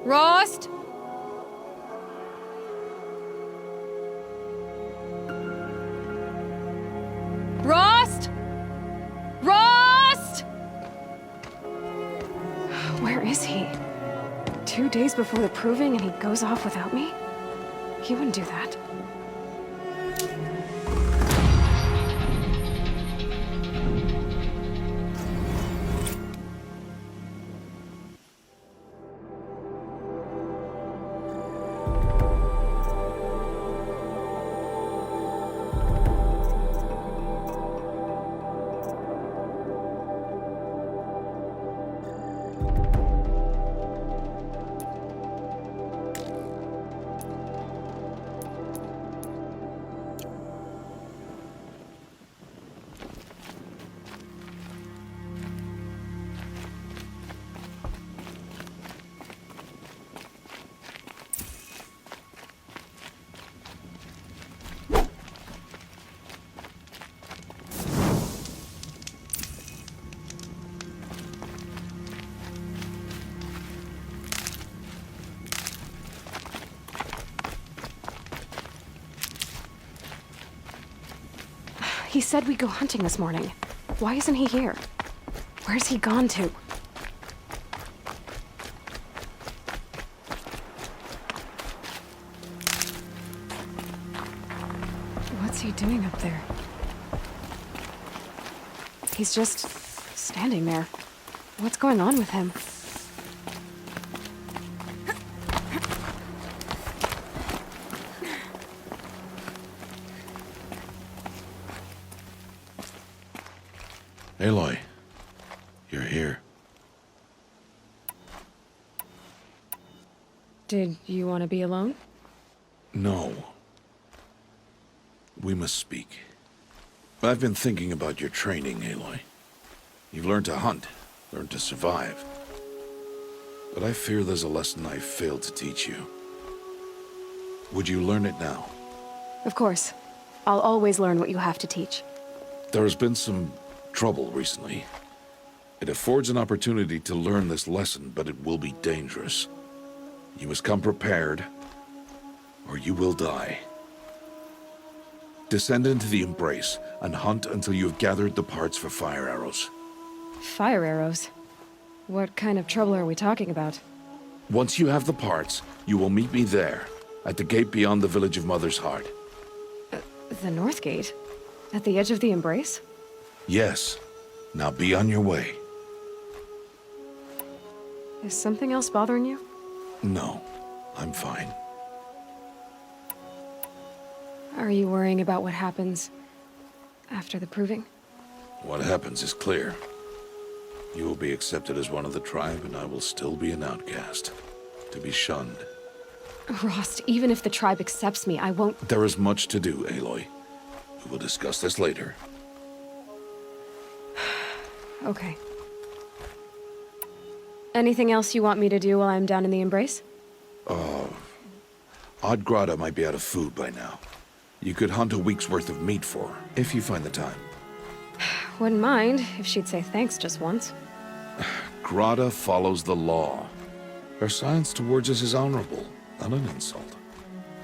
Rost? Rost? Rost? Where is he? 2 days before the proving and he goes off without me? He wouldn't do that. He said we'd go hunting this morning. Why isn't he here? Where's he gone to? What's he doing up there? He's just standing there. What's going on with him? Aloy, you're here. Did you want to be alone? No. We must speak. I've been thinking about your training, Aloy. You've learned to hunt, learned to survive. But I fear there's a lesson I failed to teach you. Would you learn it now? Of course. I'll always learn what you have to teach. There has been some trouble recently. It affords an opportunity to learn this lesson, but it will be dangerous. You must come prepared, or you will die. Descend into the Embrace and hunt until you have gathered the parts for fire arrows. Fire arrows? What kind of trouble are we talking about? Once you have the parts, you will meet me there, at the gate beyond the village of Mother's Heart. The North Gate? At the edge of the Embrace? Yes. Now be on your way. Is something else bothering you? No, I'm fine. Are you worrying about what happens after the proving? What happens is clear. You will be accepted as one of the tribe, and I will still be an outcast. To be shunned. Rost, even if the tribe accepts me, I won't... There is much to do, Aloy. We will discuss this later. Okay. Anything else you want me to do while I'm down in the Embrace? Odd Grata might be out of food by now. You could hunt a week's worth of meat for her, if you find the time. Wouldn't mind if she'd say thanks just once. Grata follows the law. Her science towards us is honorable, not an insult.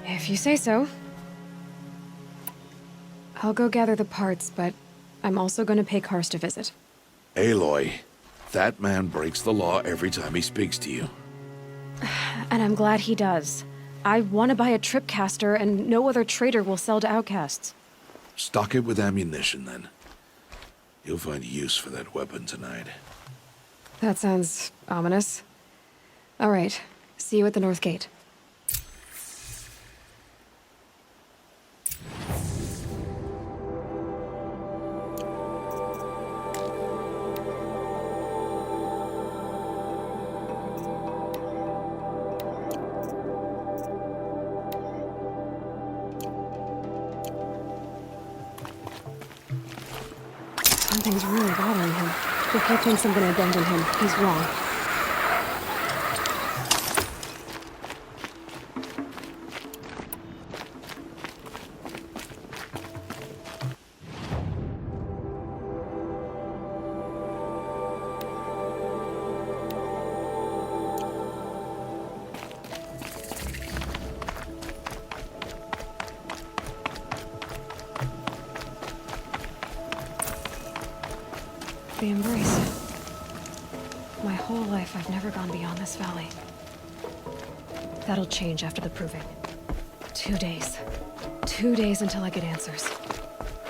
If you say so. I'll go gather the parts, but I'm also going to pay Karst a visit. Aloy, that man breaks the law every time he speaks to you. And I'm glad he does. I want to buy a tripcaster, and no other trader will sell to outcasts. Stock it with ammunition, then. You'll find use for that weapon tonight. That sounds ominous. All right. See you at the North Gate. Something's really bothering him. If he thinks I'm gonna abandon him, he's wrong. The embrace. My whole life, I've never gone beyond this valley. That'll change after the proving. 2 days. 2 days until I get answers.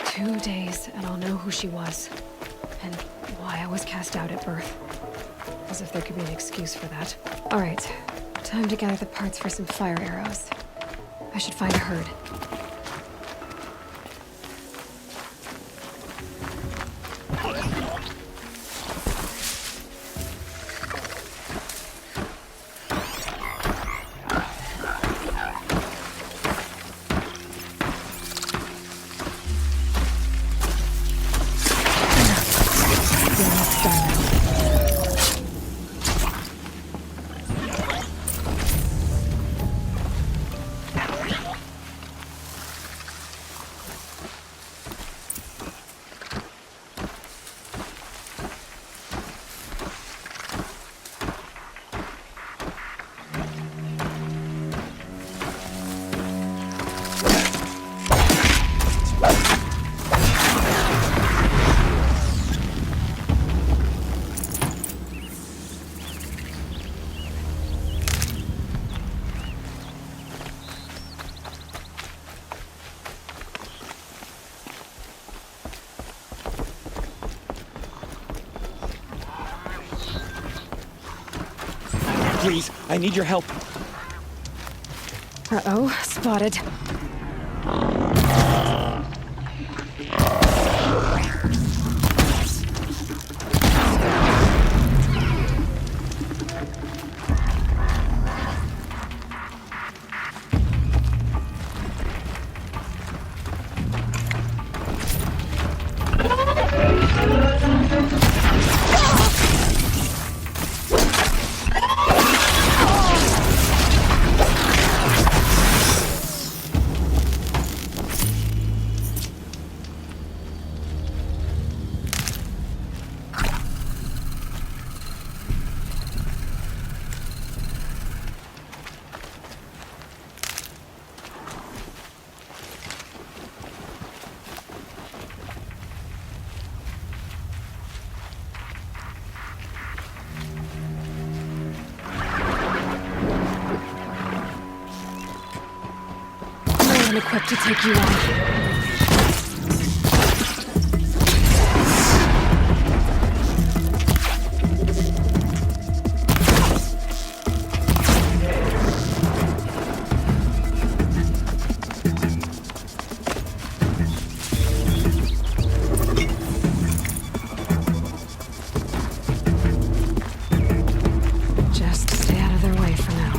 2 days, and I'll know who she was. And why I was cast out at birth. As if there could be an excuse for that. Alright, time to gather the parts for some fire arrows. I should find a herd. Please, I need your help. Uh-oh, spotted. I'm equipped to take you on. Just stay out of their way for now.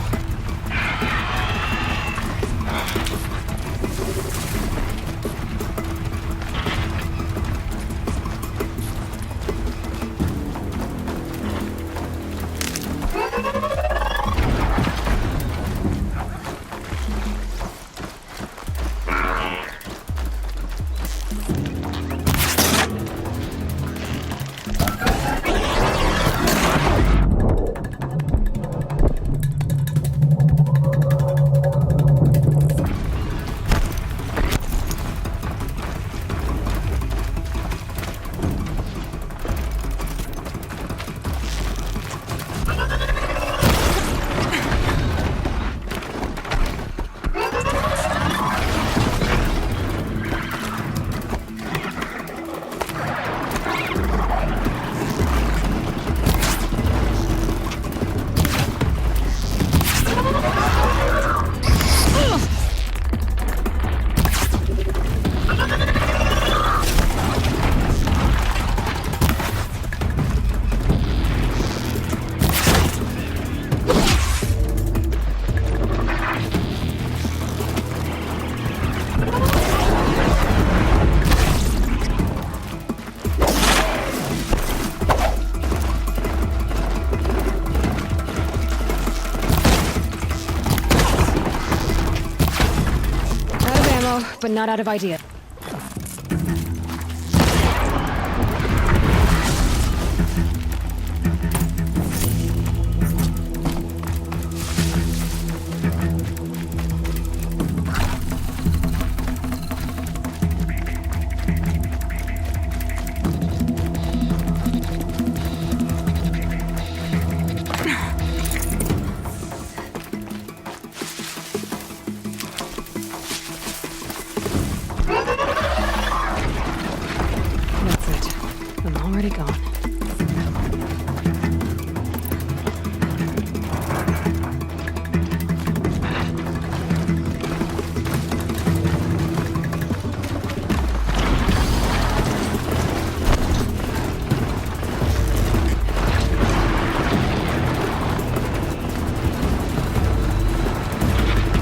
But not out of idea.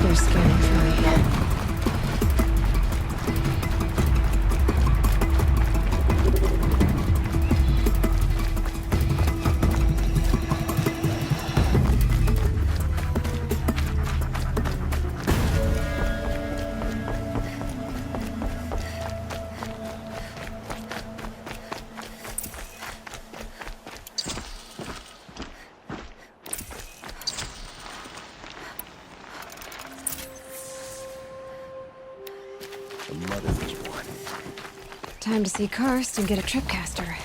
They're scanning for me. The mother's one. Time to see Karst and get a tripcaster.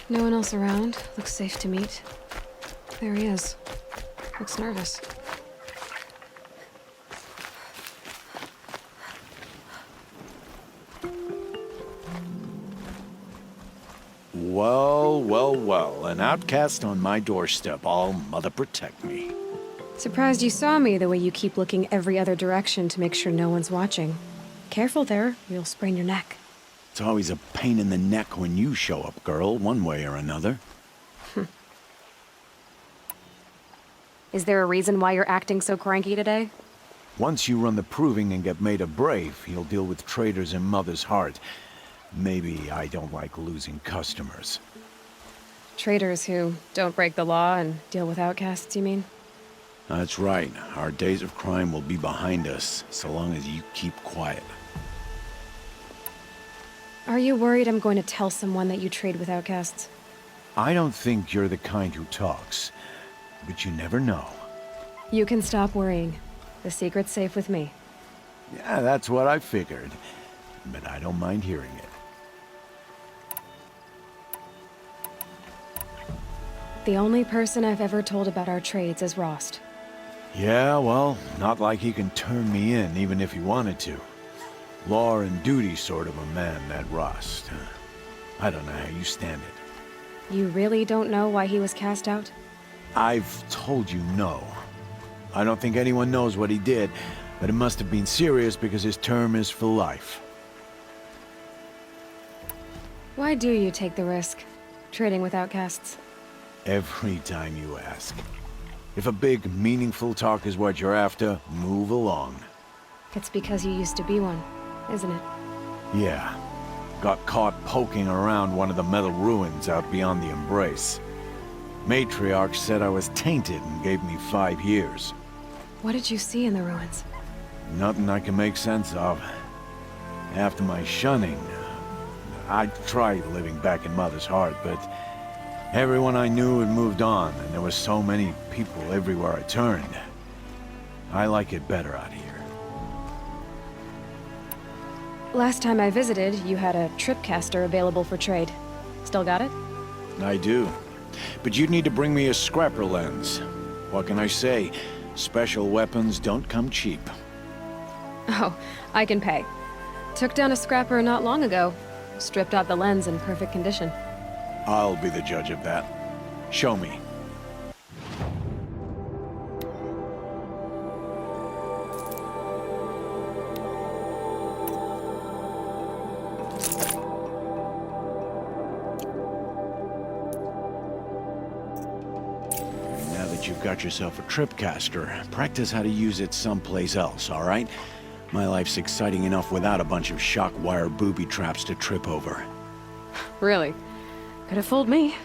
No one else around. Looks safe to meet. There he is. Looks nervous. Well, well, well. An outcast on my doorstep. All mother protect me. Surprised you saw me the way you keep looking every other direction to make sure no one's watching. Careful there, you'll sprain your neck. It's always a pain in the neck when you show up, girl, one way or another. Is there a reason why you're acting so cranky today? Once you run the proving and get made a brave, you'll deal with traitors in Mother's heart. Maybe I don't like losing customers. Traitors who don't break the law and deal with outcasts, you mean? That's right. Our days of crime will be behind us, so long as you keep quiet. Are you worried I'm going to tell someone that you trade with outcasts? I don't think you're the kind who talks, but you never know. You can stop worrying. The secret's safe with me. Yeah, that's what I figured, but I don't mind hearing it. The only person I've ever told about our trades is Rost. Yeah, well, not like he can turn me in, even if he wanted to. Law and duty sort of a man, that Rost. I don't know how you stand it. You really don't know why he was cast out? I've told you no. I don't think anyone knows what he did, but it must have been serious because his term is for life. Why do you take the risk, trading with outcasts? Every time you ask. If a big, meaningful talk is what you're after, move along. It's because you used to be one, isn't it? Yeah. Got caught poking around one of the metal ruins out beyond the Embrace. Matriarch said I was tainted and gave me 5 years. What did you see in the ruins? Nothing I can make sense of. After my shunning, I tried living back in Mother's heart, but everyone I knew had moved on, and there were so many people everywhere I turned. I like it better out here. Last time I visited, you had a tripcaster available for trade. Still got it? I do. But you'd need to bring me a scrapper lens. What can I say? Special weapons don't come cheap. Oh, I can pay. Took down a scrapper not long ago. Stripped out the lens in perfect condition. I'll be the judge of that. Show me. Now that you've got yourself a tripcaster, practice how to use it someplace else, all right? My life's exciting enough without a bunch of shock wire booby traps to trip over. Really? Could have fooled me.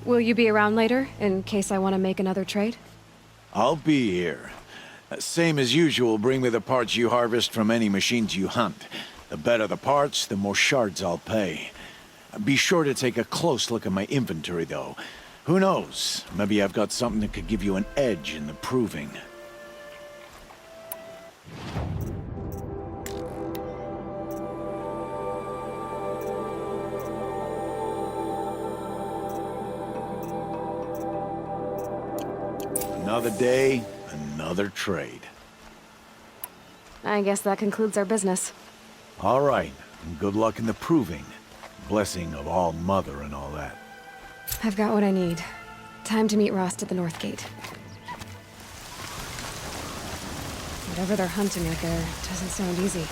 Will you be around later, in case I want to make another trade? I'll be here. Same as usual, bring me the parts you harvest from any machines you hunt. The better the parts, the more shards I'll pay. Be sure to take a close look at my inventory, though. Who knows? Maybe I've got something that could give you an edge in the proving. Another day, Another trade. I guess that concludes our business. All right, and good luck in the proving. Blessing of All Mother and all that. I've got what I need. Time to meet Rost at the North Gate. Whatever they're hunting out there doesn't sound easy.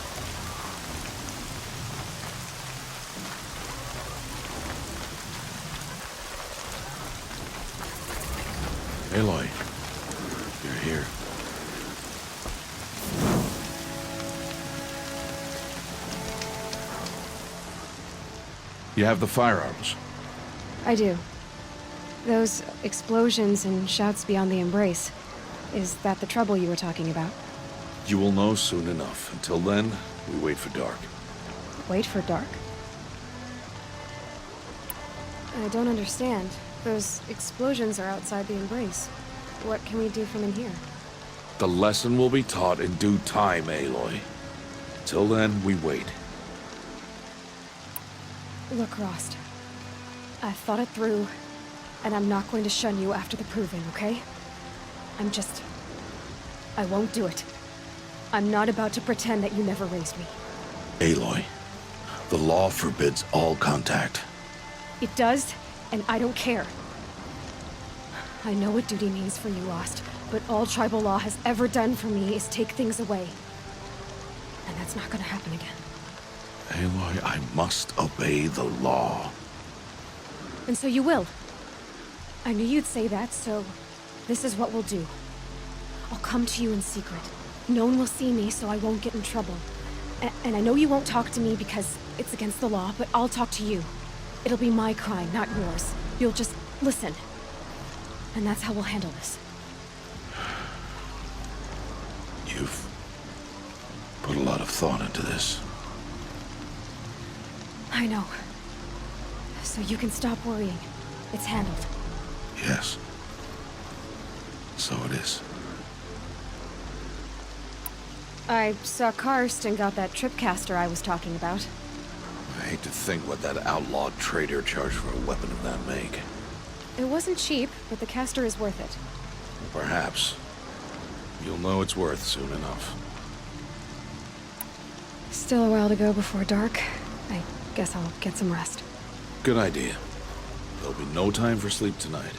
Aloy, you're here. You have the firearms. I do. Those explosions and shouts beyond the embrace. Is that the trouble you were talking about? You will know soon enough. Until then, we wait for dark. Wait for dark? I don't understand. Those explosions are outside the embrace. What can we do from in here? The lesson will be taught in due time, Aloy. Till then, we wait. Look, Rost. I've thought it through, and I'm not going to shun you after the proving, okay? I won't do it. I'm not about to pretend that you never raised me. Aloy, the law forbids all contact. It does, and I don't care. I know what duty means for you, Rost, but all tribal law has ever done for me is take things away. And that's not gonna happen again. Aloy, I must obey the law. And so you will. I knew you'd say that, so this is what we'll do. I'll come to you in secret. No one will see me, so I won't get in trouble. And I know you won't talk to me because it's against the law, but I'll talk to you. It'll be my crime, not yours. You'll just listen. And that's how we'll handle this. You've put a lot of thought into this. I know. So you can stop worrying. It's handled. Yes. So it is. I saw Karst and got that tripcaster I was talking about. I hate to think what that outlawed trader charged for a weapon of that make. It wasn't cheap, but the caster is worth it. Perhaps. You'll know it's worth soon enough. Still a while to go before dark. I guess I'll get some rest. Good idea. There'll be no time for sleep tonight.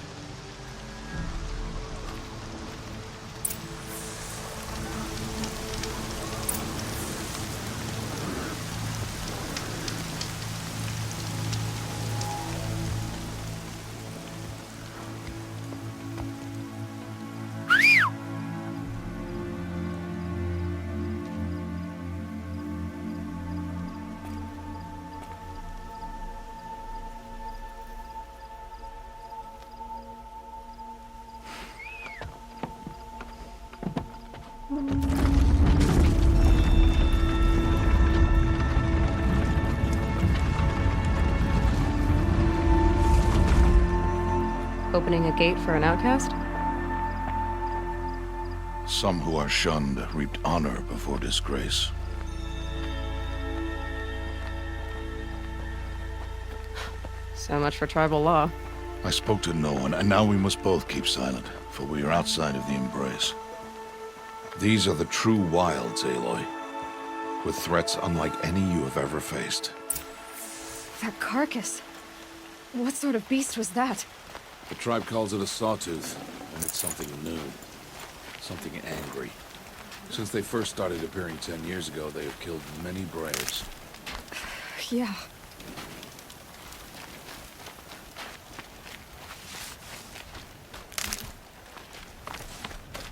Opening a gate for an outcast? Some who are shunned reaped honor before disgrace. So much for tribal law. I spoke to no one, and now we must both keep silent, for we are outside of the embrace. These are the true wilds, Aloy, with threats unlike any you have ever faced. That carcass. What sort of beast was that? The tribe calls it a sawtooth, and it's something new. Something angry. Since they first started appearing 10 years ago, they have killed many braves. Yeah.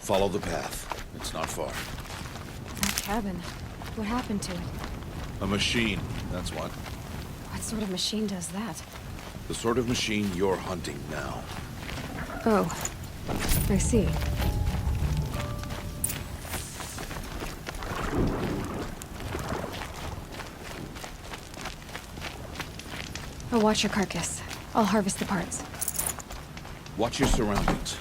Follow the path. It's not far. That cabin. What happened to it? A machine, that's what. What sort of machine does that? The sort of machine you're hunting now. Oh. I see. I'll watch your carcass. I'll harvest the parts. Watch your surroundings.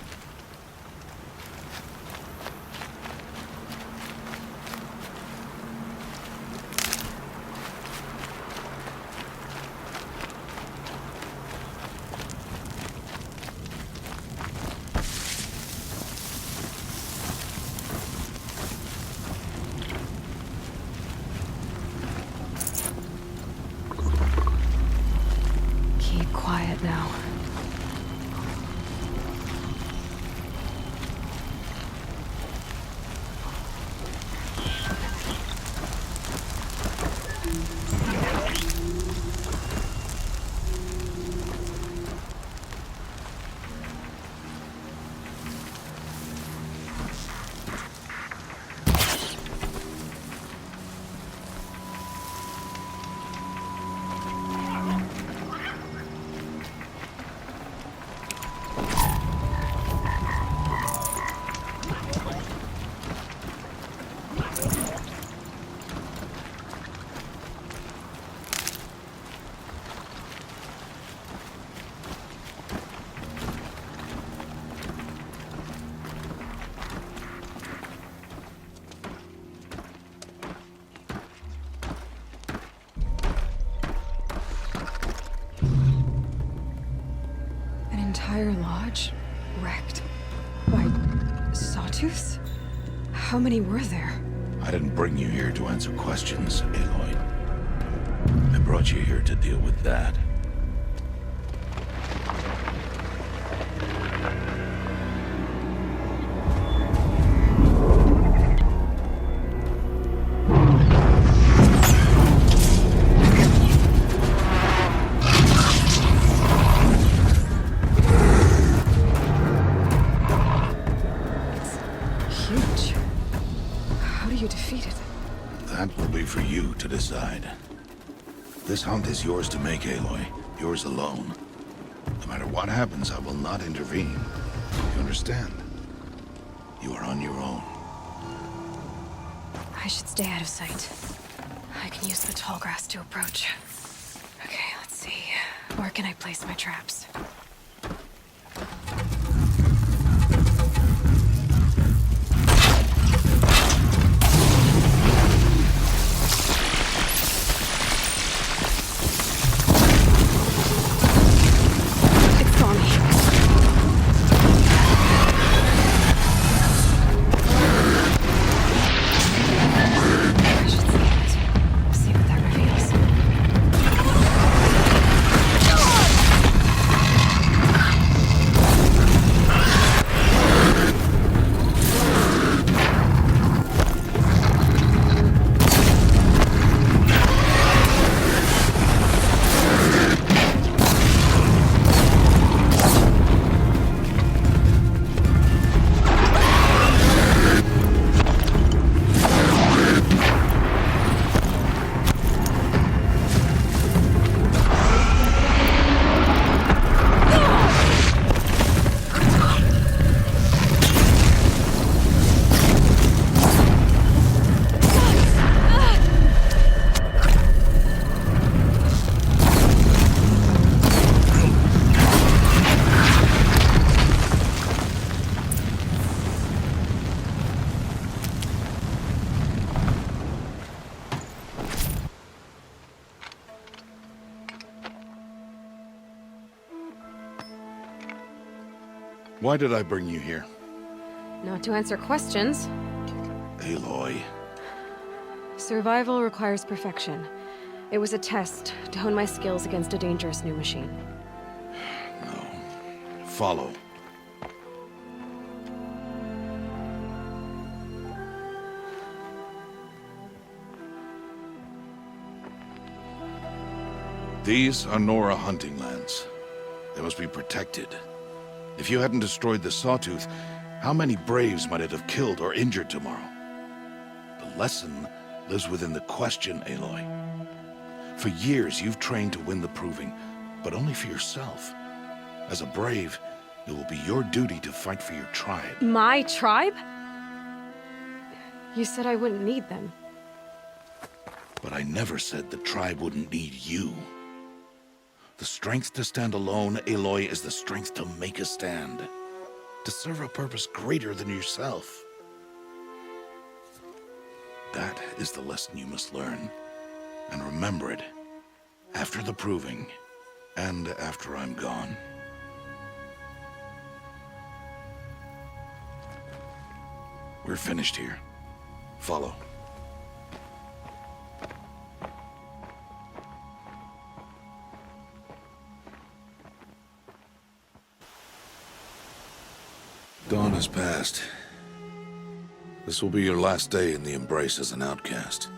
sawtooths? How many were there? I didn't bring you here to answer questions, Aloy. I brought you here to deal with that. Huge. How do you defeat it? That will be for you to decide. This hunt is yours to make, Aloy. Yours alone. No matter what happens, I will not intervene. You understand? You are on your own. I should stay out of sight. I can use the tall grass to approach. Okay, let's see. Where can I place my traps? It's on me. I should see it. See what that reveals. Why did I bring you here? Not to answer questions. Aloy. Survival requires perfection. It was a test to hone my skills against a dangerous new machine. No. Follow. These are Nora hunting lands. They must be protected. If you hadn't destroyed the Sawtooth, how many Braves might it have killed or injured tomorrow? The lesson lives within the question, Aloy. For years, you've trained to win the Proving, but only for yourself. As a Brave, it will be your duty to fight for your tribe. My tribe? You said I wouldn't need them. But I never said the tribe wouldn't need you. The strength to stand alone, Aloy, is the strength to make a stand. To serve a purpose greater than yourself. That is the lesson you must learn. And remember it. After the Proving. And after I'm gone. We're finished here. Follow. Dawn has passed. This will be your last day in the Embrace as an outcast.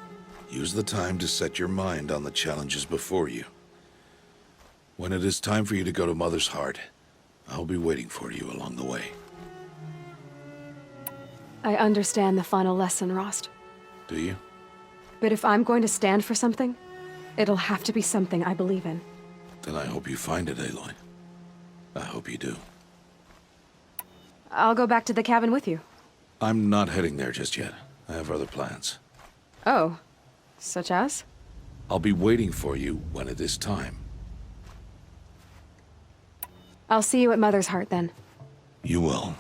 Use the time to set your mind on the challenges before you. When it is time for you to go to Mother's Heart, I'll be waiting for you along the way. I understand the final lesson, Rost. Do you? But if I'm going to stand for something, it'll have to be something I believe in. Then I hope you find it, Aloy. I hope you do. I'll go back to the cabin with you. I'm not heading there just yet. I have other plans. Oh. Such as? I'll be waiting for you when it is time. I'll see you at Mother's Heart, then. You will.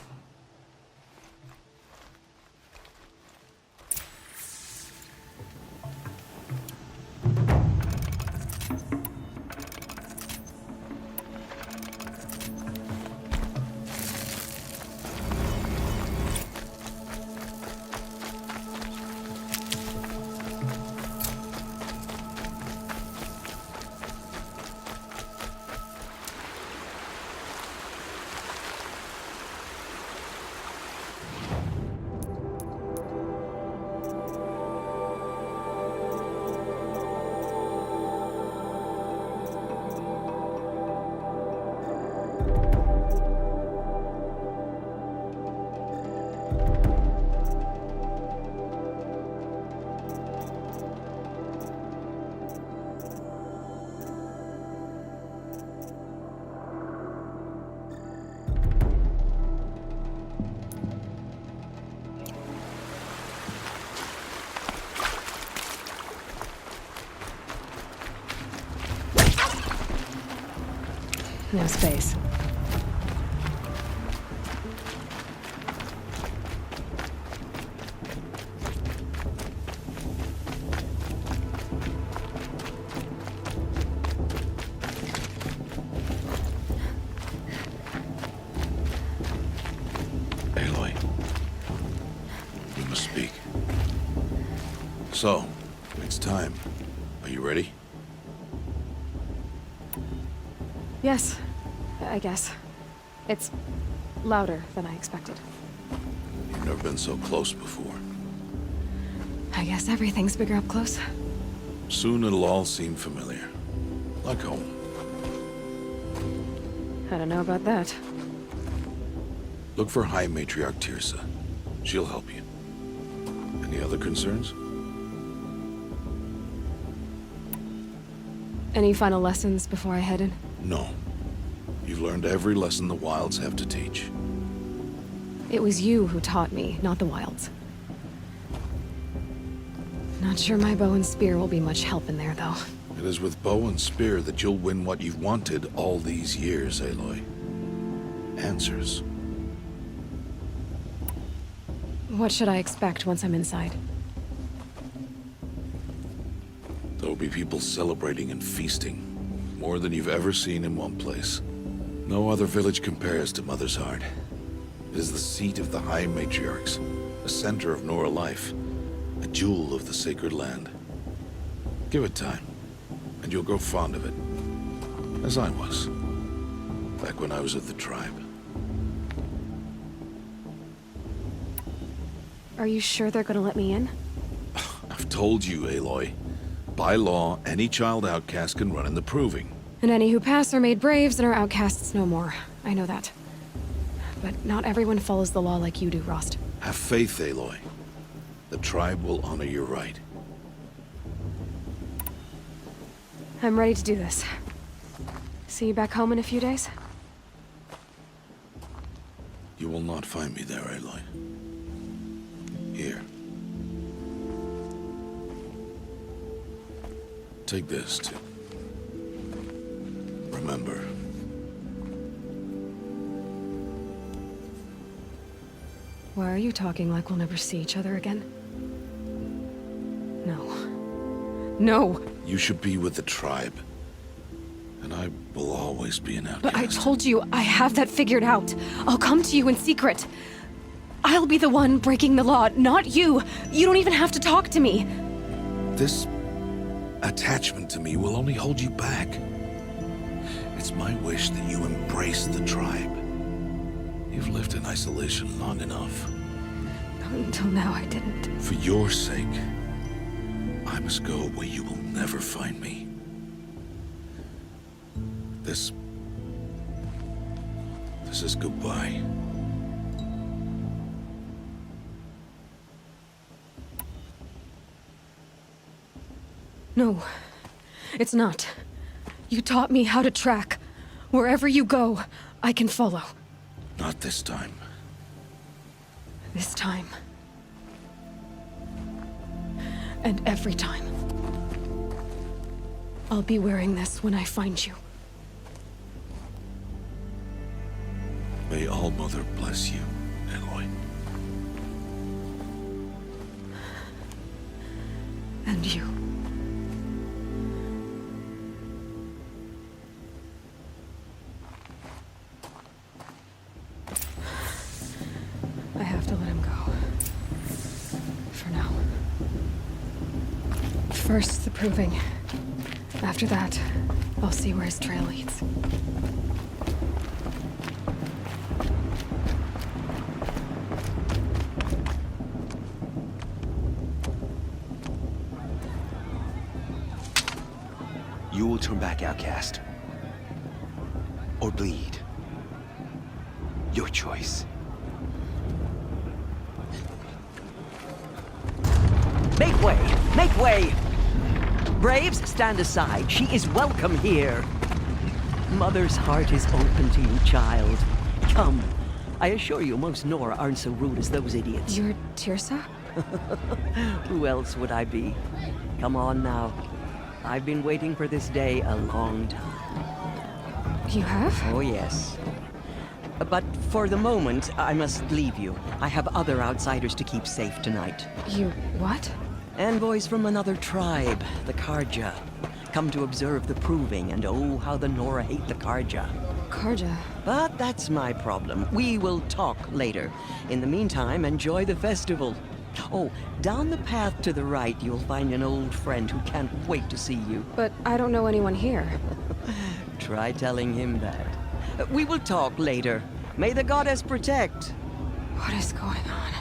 No space. Aloy, you must speak. So, it's time. Are you ready? Yes, I guess. It's louder than I expected. You've never been so close before. I guess everything's bigger up close. Soon it'll all seem familiar. Like home. I don't know about that. Look for High Matriarch Tirsa. She'll help you. Any other concerns? Any final lessons before I head in? No. You've learned every lesson the Wilds have to teach. It was you who taught me, not the Wilds. Not sure my bow and spear will be much help in there, though. It is with bow and spear that you'll win what you've wanted all these years, Aloy. Answers. What should I expect once I'm inside? There'll be people celebrating and feasting. More than you've ever seen in one place. No other village compares to Mother's Heart. It is the seat of the High Matriarchs, a center of Nora life, a jewel of the sacred land. Give it time, and you'll grow fond of it. As I was, back when I was of the tribe. Are you sure they're gonna let me in? I've told you, Aloy. By law, any child outcast can run in the proving. And any who pass are made braves and are outcasts no more. I know that. But not everyone follows the law like you do, Rost. Have faith, Aloy. The tribe will honor your right. I'm ready to do this. See you back home in a few days? You will not find me there, Aloy. Here. Take this, too. Remember. Why are you talking like we'll never see each other again? No. No! You should be with the tribe. And I will always be an outcast. But I told you, I have that figured out. I'll come to you in secret. I'll be the one breaking the law, not you. You don't even have to talk to me. This attachment to me will only hold you back. It's my wish that you embrace the tribe. You've lived in isolation long enough. Until now, I didn't. For your sake, I must go where you will never find me. This is goodbye. No, it's not. You taught me how to track. Wherever you go, I can follow. Not this time. This time. And every time. I'll be wearing this when I find you. May All-Mother bless you, Aloy. And you. I have to let him go. For now. First, the proving. After that, I'll see where his trail leads. You will turn back, outcast. Or bleed. Your choice. Make way! Make way! Braves, stand aside. She is welcome here. Mother's heart is open to you, child. Come. I assure you, most Nora aren't so rude as those idiots. You're Tirsa? Who else would I be? Come on now. I've been waiting for this day a long time. You have? Oh, yes. But for the moment, I must leave you. I have other outsiders to keep safe tonight. You what? Envoys from another tribe, the Karja. Come to observe the proving, and oh, how the Nora hate the Karja. Karja. But that's my problem. We will talk later. In the meantime, enjoy the festival. Oh, down the path to the right, you'll find an old friend who can't wait to see you. But I don't know anyone here. Try telling him that. We will talk later. May the goddess protect. What is going on?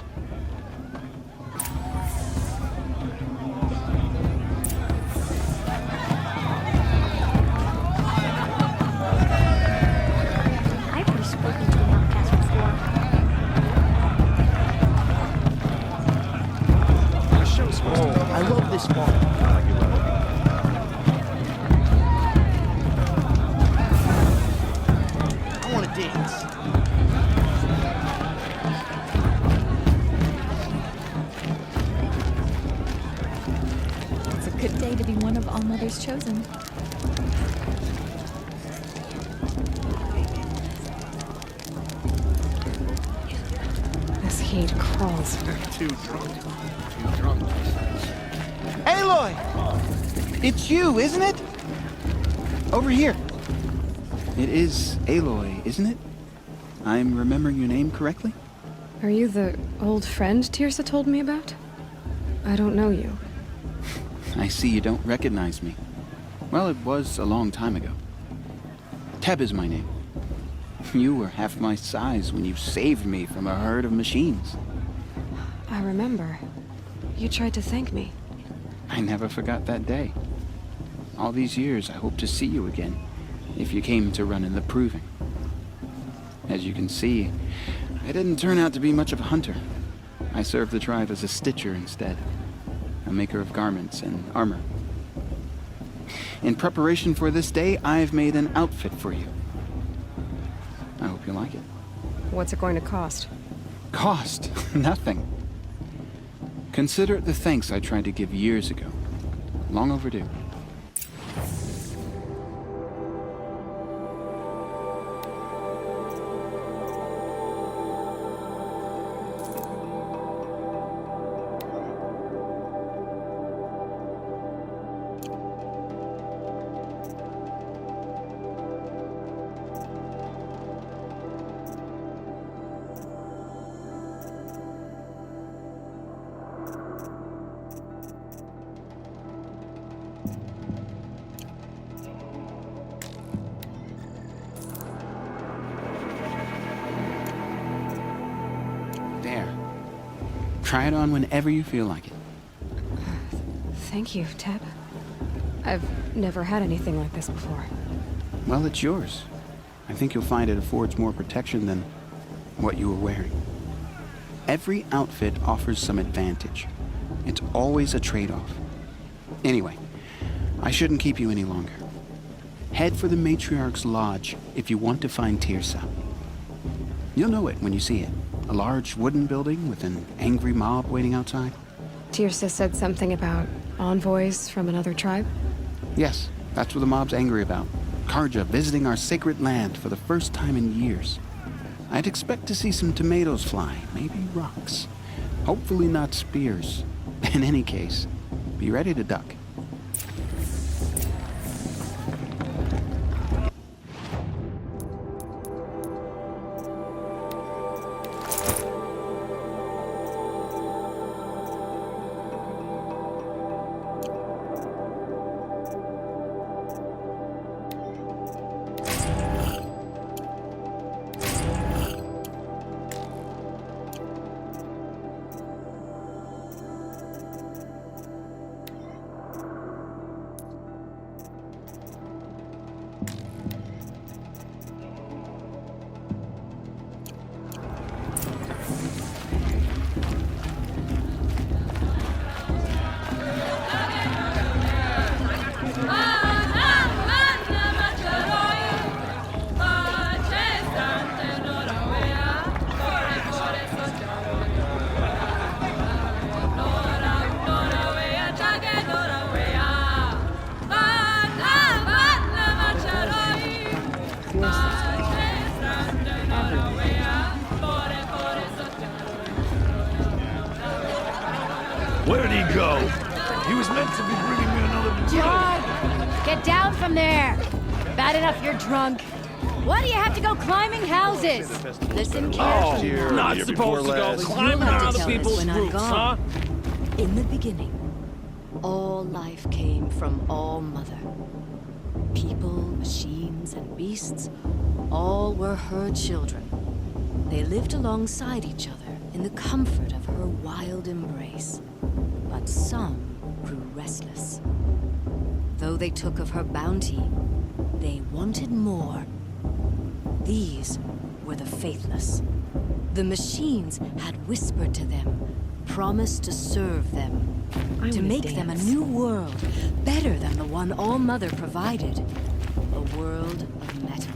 I've never spoken to an outcast before. I love this one. I want to dance. It's a good day to be one of All Mother's chosen. This heat crawls. Too drunk. Too drunk. Aloy! It's you, isn't it? Over here. It is Aloy, isn't it? I'm remembering your name correctly? Are you the old friend Tirsa told me about? I don't know you. I see you don't recognize me. Well, it was a long time ago. Teb is my name. You were half my size when you saved me from a herd of machines. I remember. You tried to thank me. I never forgot that day. All these years, I hope to see you again, if you came to run in the proving. As you can see, I didn't turn out to be much of a hunter. I served the tribe as a stitcher instead, a maker of garments and armor. In preparation for this day, I've made an outfit for you. I hope you like it. What's it going to cost? Cost? Nothing. Consider it the thanks I tried to give years ago. Long overdue. Try it on whenever you feel like it. Thank you, Teb. I've never had anything like this before. Well, it's yours. I think you'll find it affords more protection than what you were wearing. Every outfit offers some advantage. It's always a trade-off. Anyway, I shouldn't keep you any longer. Head for the Matriarch's Lodge if you want to find Tirsa. You'll know it when you see it. A large wooden building with an angry mob waiting outside. Tirsa said something about envoys from another tribe? Yes, that's what the mob's angry about. Karja visiting our sacred land for the first time in years. I'd expect to see some tomatoes fly, maybe rocks. Hopefully not spears. In any case, be ready to duck. Where'd he go? He was meant to be bringing me another... John! Get down from there! Bad enough you're drunk. Why do you have to go climbing houses? Listen carefully. Not supposed to go climbing You'll have on to other tell us people's when I'm roofs, huh? gone. In the beginning, all life came from All Mother. People, machines, and beasts, all were her children. They lived alongside each other in the comfort of her wild embrace. But some grew restless. Though they took of her bounty, they wanted more. These were the faithless. The machines had whispered to them, promised to serve them, to make them a new world, better than the one All Mother provided. A world of metal.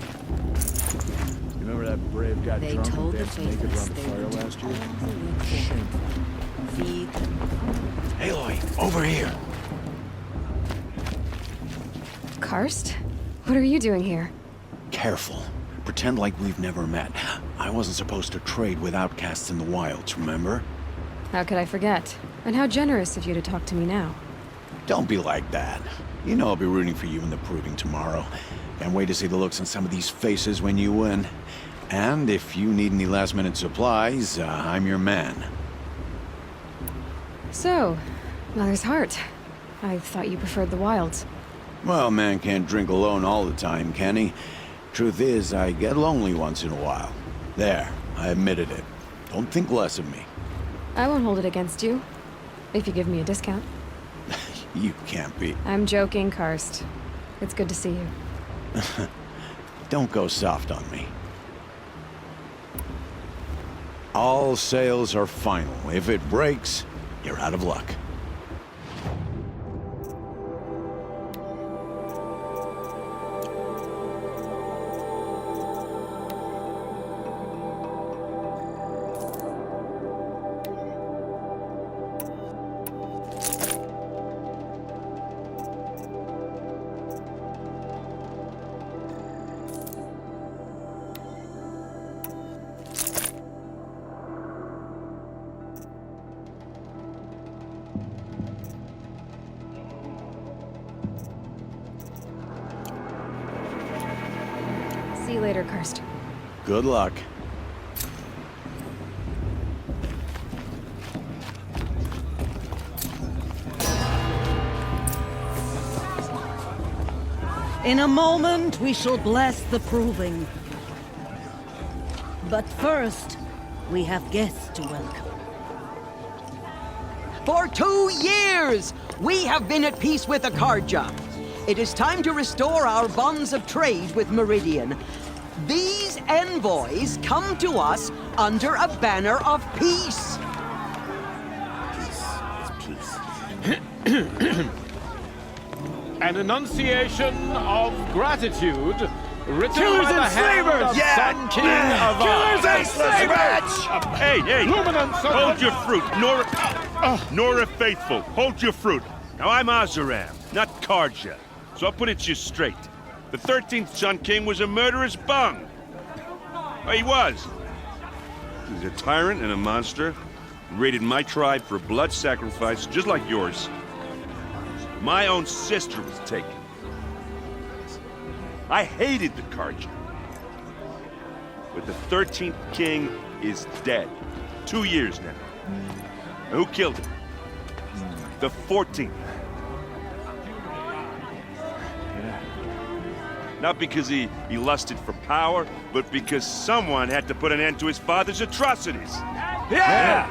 You remember that brave guy They drunk and told the danced naked around faithless the they fire would do last year? all the work for them. Feed them. Aloy, over here. Karst? What are you doing here? Careful. Pretend like we've never met. I wasn't supposed to trade with outcasts in the wilds, remember? How could I forget? And how generous of you to talk to me now. Don't be like that. You know I'll be rooting for you in the proving tomorrow. Can't wait to see the looks on some of these faces when you win. And if you need any last-minute supplies, I'm your man. So, Mother's Heart. I thought you preferred the wilds. Well, man can't drink alone all the time, can he? Truth is, I get lonely once in a while. There, I admitted it. Don't think less of me. I won't hold it against you. If you give me a discount. You can't be. I'm joking, Karst. It's good to see you. Don't go soft on me. All sales are final. If it breaks, you're out of luck. See you later, Karst. Good luck. In a moment, we shall bless the proving. But first, we have guests to welcome. For 2 years, we have been at peace with Akarja. It is time to restore our bonds of trade with Meridian. These envoys come to us under a banner of peace. An enunciation of gratitude written Killers by the and hand slavers! of Yeah! Sun King of Killers and slavers! Hey, Luminance of hold your fruit, Nora Faithful, hold your fruit. Now I'm Oseram, not Karja, so I'll put it to you straight. The 13th Sun King was a murderous bung. Oh, he was. He's a tyrant and a monster. He raided my tribe for a blood sacrifice, just like yours. My own sister was taken. I hated the Karja. But the 13th king is dead. 2 years now. And who killed him? The 14th. Not because he lusted for power, but because someone had to put an end to his father's atrocities. Yeah!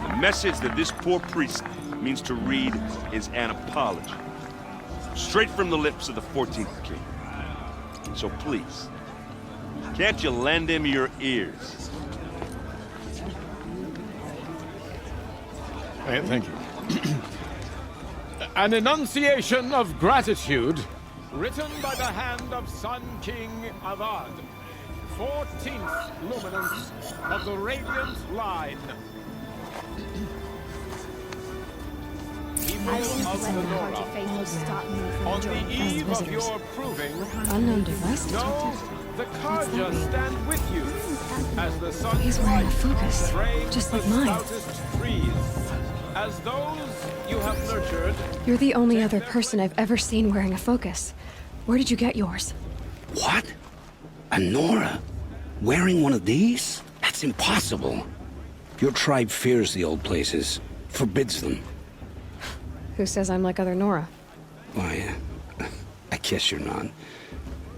The message that this poor priest means to read is an apology. Straight from the lips of the 14th king. So please, can't you lend him your ears? Thank you. An enunciation of gratitude written by the hand of Sun King Avad, 14th luminance of the Radiant Line. People of the Nora, on the eve of your proving, Unknown device know detected. the Karja stand with you as the sun He's wearing a focus, frames just the like mine. stoutest trees. as those you have nurtured. You're the only other person I've ever seen wearing a focus. Where did you get yours? What? A Nora? Wearing one of these? That's impossible. Your tribe fears the old places, forbids them. Who says I'm like other Nora? Why, I guess you're not.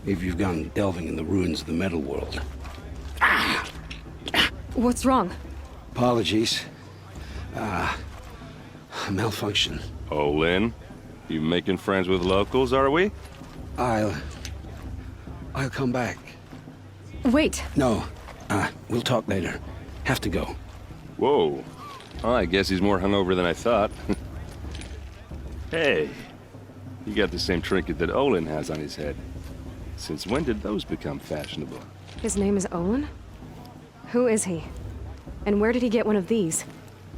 If you've gone delving in the ruins of the metal world. What's wrong? Apologies. Malfunction. Oh, Lynn? You making friends with locals, are we? I'll come back. Wait. No. We'll talk later. Have to go. Whoa. Oh, I guess he's more hungover than I thought. Hey. You got the same trinket that Olin has on his head. Since when did those become fashionable? His name is Olin? Who is he? And where did he get one of these?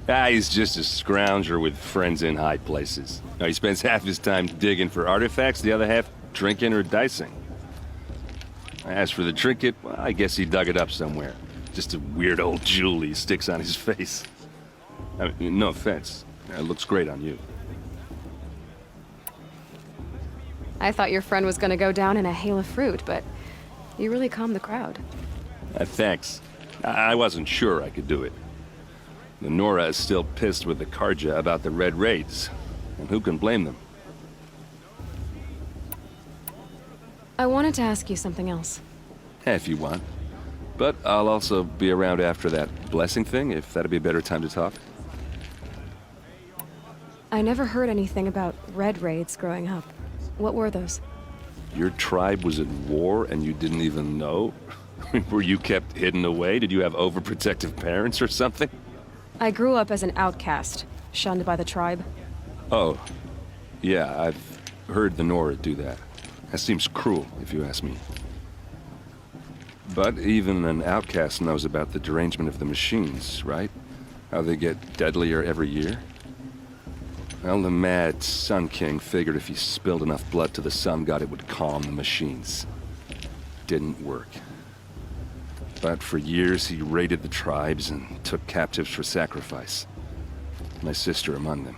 He's just a scrounger with friends in high places. Now, he spends half his time digging for artifacts, the other half drinking or dicing. As for the trinket, well, I guess he dug it up somewhere. Just a weird old jewel he sticks on his face. I mean, no offense. It looks great on you. I thought your friend was gonna go down in a hail of fruit, but you really calmed the crowd. Thanks. I wasn't sure I could do it. The Nora is still pissed with the Karja about the Red Raids, and who can blame them? I wanted to ask you something else. If you want. But I'll also be around after that blessing thing, if that'd be a better time to talk. I never heard anything about Red Raids growing up. What were those? Your tribe was at war and you didn't even know? Were you kept hidden away? Did you have overprotective parents or something? I grew up as an outcast, shunned by the tribe. Oh. Yeah, I've heard the Nora do that. That seems cruel, if you ask me. But even an outcast knows about the derangement of the machines, right? How they get deadlier every year? Well, the mad Sun King figured if he spilled enough blood to the Sun God, it would calm the machines. Didn't work. But for years, he raided the tribes and took captives for sacrifice. My sister among them.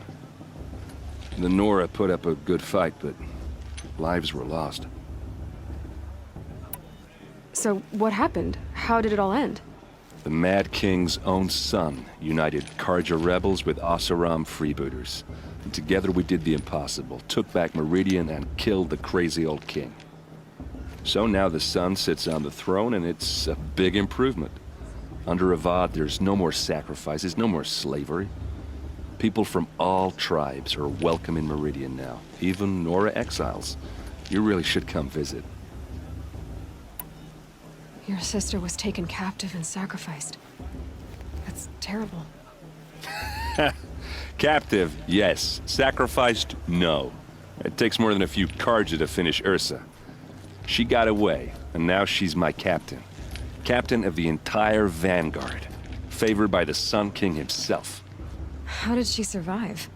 The Nora put up a good fight, but lives were lost. So what happened? How did it all end? The Mad King's own son united Karja rebels with Oseram freebooters. And together we did the impossible, took back Meridian and killed the crazy old king. So now the son sits on the throne and it's a big improvement. Under Avad, there's no more sacrifices, no more slavery. People from all tribes are welcome in Meridian now, even Nora exiles. You really should come visit. Your sister was taken captive and sacrificed. That's terrible. Captive, yes. Sacrificed, no. It takes more than a few Karja to finish Ursa. She got away, and now she's my captain. Captain of the entire Vanguard. Favored by the Sun King himself. How did she survive?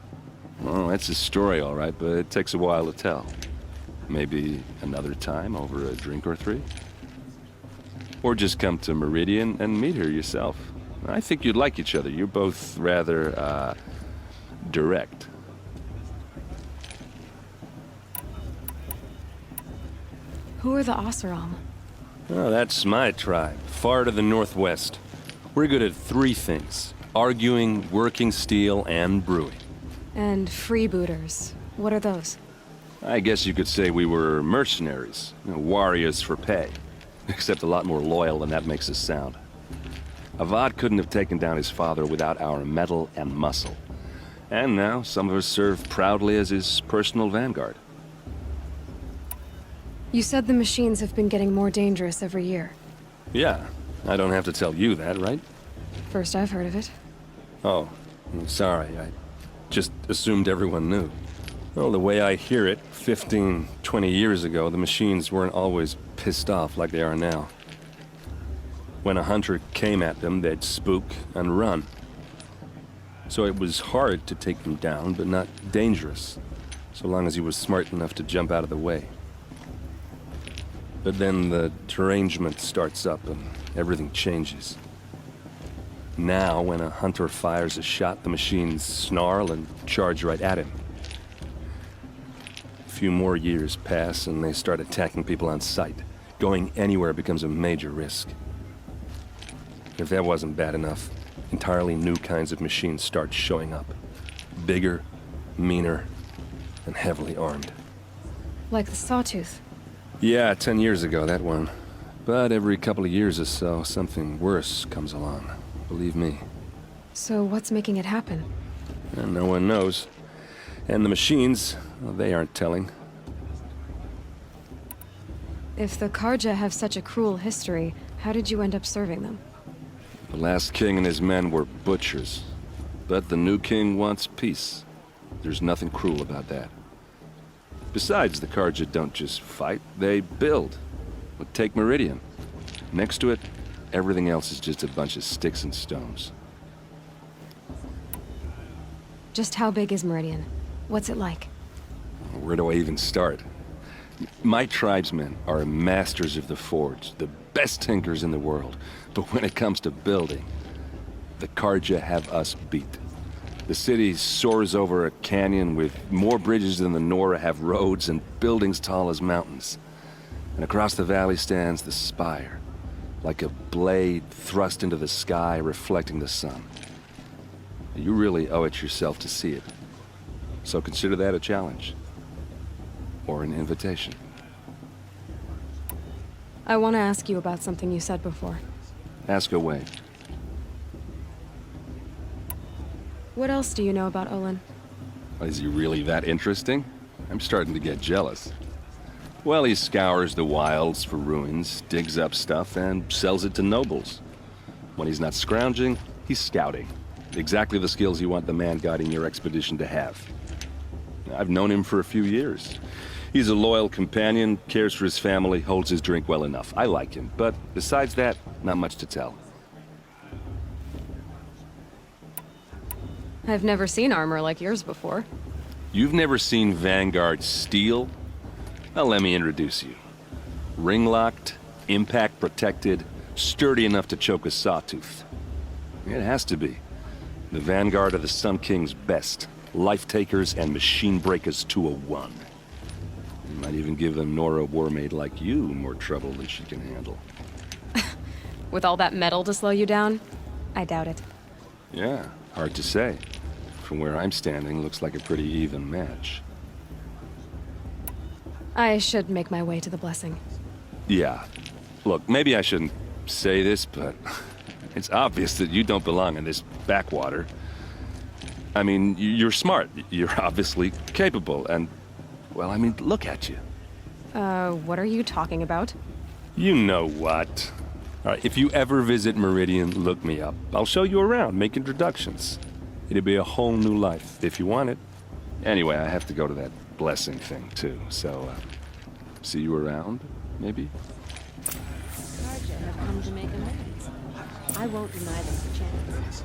Well, that's a story, all right, but it takes a while to tell. Maybe another time over a drink or three? Or just come to Meridian and meet her yourself. I think you'd like each other. You're both rather, direct. Who are the Oseram? Oh, that's my tribe, far to the northwest. We're good at three things. Arguing, working steel, and brewing. And freebooters. What are those? I guess you could say we were mercenaries. Warriors for pay. Except a lot more loyal than that makes us sound. Avad couldn't have taken down his father without our metal and muscle. And now, some of us serve proudly as his personal vanguard. You said the machines have been getting more dangerous every year. Yeah, I don't have to tell you that, right? First I've heard of it. Oh, sorry, I just assumed everyone knew. Well, the way I hear it, 15, 20 years ago, the machines weren't always pissed off like they are now. When a hunter came at them, they'd spook and run. So it was hard to take them down, but not dangerous, so long as he was smart enough to jump out of the way. But then the derangement starts up and everything changes. Now, when a hunter fires a shot, the machines snarl and charge right at him. A few more years pass and they start attacking people on sight. Going anywhere becomes a major risk. If that wasn't bad enough, entirely new kinds of machines start showing up. Bigger, meaner, and heavily armed. Like the Sawtooth. Yeah, 10 years ago, that one. But every couple of years or so, something worse comes along. Believe me. So what's making it happen? And no one knows. And the machines, well, they aren't telling. If the Karja have such a cruel history, how did you end up serving them? The last king and his men were butchers. But the new king wants peace. There's nothing cruel about that. Besides, the Karja don't just fight, they build. But take Meridian. Next to it, everything else is just a bunch of sticks and stones. Just how big is Meridian? What's it like? Where do I even start? My tribesmen are masters of the forge, the best tinkers in the world. But when it comes to building, the Karja have us beat. The city soars over a canyon with more bridges than the Nora have roads and buildings tall as mountains. And across the valley stands the spire, like a blade thrust into the sky reflecting the sun. You really owe it yourself to see it. So consider that a challenge. Or an invitation. I want to ask you about something you said before. Ask away. What else do you know about Olin? Is he really that interesting? I'm starting to get jealous. Well, he scours the wilds for ruins, digs up stuff, and sells it to nobles. When he's not scrounging, he's scouting. Exactly the skills you want the man guiding your expedition to have. I've known him for a few years. He's a loyal companion, cares for his family, holds his drink well enough. I like him, but besides that, not much to tell. I've never seen armor like yours before. You've never seen Vanguard steel? Well, let me introduce you. Ring-locked, impact-protected, sturdy enough to choke a sawtooth. It has to be. The Vanguard are the Sun King's best. Life-takers and machine-breakers to a one. You might even give a Nora warmaid like you more trouble than she can handle. With all that metal to slow you down? I doubt it. Yeah, hard to say. From where I'm standing, looks like a pretty even match. I should make my way to the blessing. Yeah. Look, maybe I shouldn't say this, but it's obvious that you don't belong in this backwater. I mean, you're smart. You're obviously capable, and, well, I mean, look at you. What are you talking about? You know what. All right, if you ever visit Meridian, look me up. I'll show you around, make introductions. It'll be a whole new life, if you want it. Anyway, I have to go to that blessing thing, too, so, see you around, maybe? Karja have come to make amends. I won't deny them the chance.